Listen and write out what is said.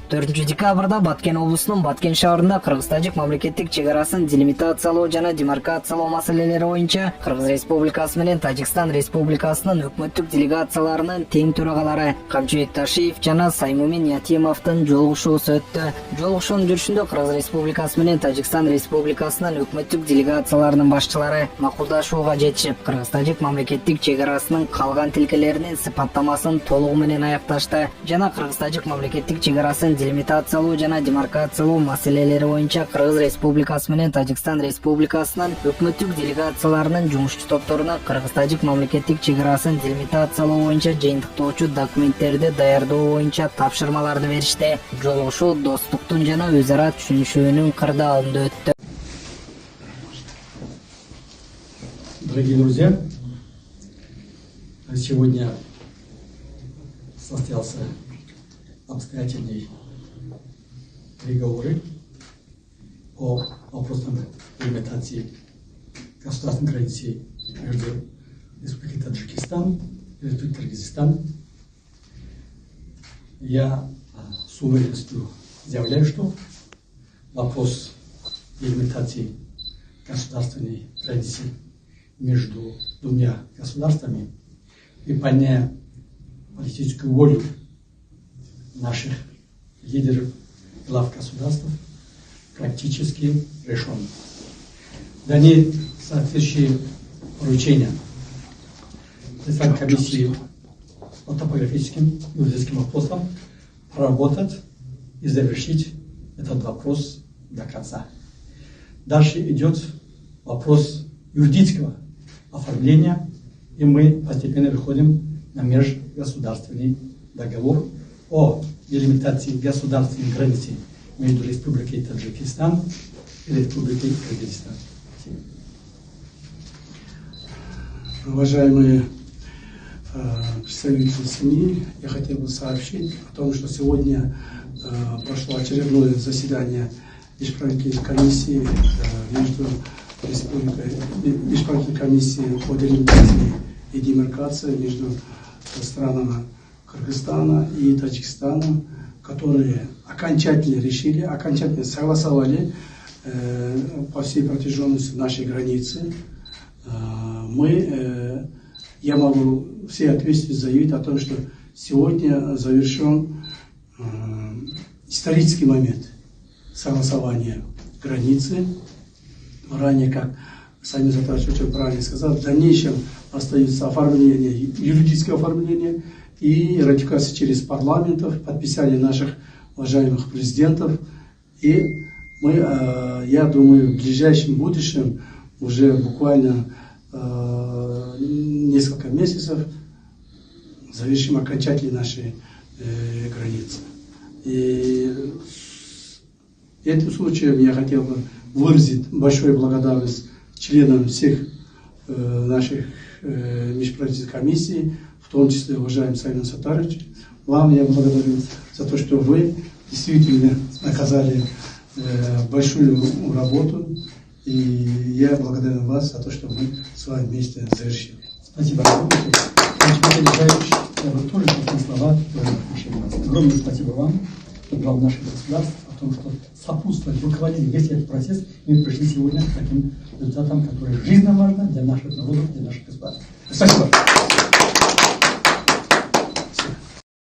4 декабрда Баткен облусунун Баткен шаарында Кыргыз-Тажик мамлекеттик чек арасын делимитациялоо жана демаркациялоо маселелери боюнча Кыргыз Республикасы менен Тажикстан Республикасынын өкмөттүк делегацияларынын тең төрагалары Камчыбек Ташиев жана Саймумин Ятимовдун жолугушуусу өттү. Жолугушуунун жүрүшүндө Кыргыз Республикасы менен Тажикстан Республикасынын өкмөттүк делегацияларынын башчылары макулдашууга жетишип, Кыргыз-Тажик мамлекеттик чек арасынын калган тилкелеринин сыпаттамасын толугу менен аякташты жана Кыргыз-Тажик мамлекеттик чек арасын делимитациялоо жана демаркациялоо маселелери боюнча Кыргыз Республикасы менен Тажикстан Республикасынын өкмөттүк делегацияларынын жумушчу топторуна Кыргыз-Тажик мамлекеттик чек арасын делимитациялоо боюнча жыйынтыктоочу документтерди даярдоо боюнча тапшырмаларды беришти. Жолугушуу достуктун жана өз ара түшүнүшүүнүн кырдаалында өттү. Дорогие друзья, сегодня состоялся обстоятельный переговоры по вопросам делимитации государственной границы между Республикой Таджикистан и Республикой Кыргызстан. Я с уверенностью заявляю, что вопрос делимитации государственной границы между двумя государствами, выполняя политическую волю наших лидеров, глав государств, практически решен. Даны соответствующие поручения председателю комиссии по топографическим и юридическим вопросам проработать и завершить этот вопрос до конца. Дальше идет вопрос юридического оформления, и мы постепенно выходим на межгосударственный договор о делимитации государственной границы между Республикой Таджикистан и Республикой Кыргызстан. Уважаемые представители СМИ, я хотел бы сообщить о том, что сегодня прошло очередное заседание межправительственной комиссии между межправительственной комиссией по делимитации и демаркации между странами Кыргызстана и Таджикистана, которые окончательно решили, окончательно согласовали по всей протяженности нашей границы. Я могу всей ответственности заявить о том, что сегодня завершен исторический момент согласования границы. Ранее, как Самир Сатарович очень правильно сказал, в дальнейшем остается оформление, юридическое оформление и ратификация через парламентов, подписание наших уважаемых президентов. И мы, я думаю, в ближайшем будущем, уже буквально несколько месяцев, завершим окончательно наши границы. И этим случаем я хотел бы выразить большую благодарность членам всех наших межправительственных комиссий, в том числе уважаемый Самир Сатарович. Вам я благодарю за то, что вы действительно оказали большую работу, и я благодарен вас за то, что мы с вами вместе завершили. Спасибо. Я бы тоже такие слова огромное спасибо вам, глав наших государств, о том, что сопутствовали, руководили весь этот процесс, и мы пришли сегодня к таким результатам, которые жизненно важны для наших народов, для наших государств. Спасибо.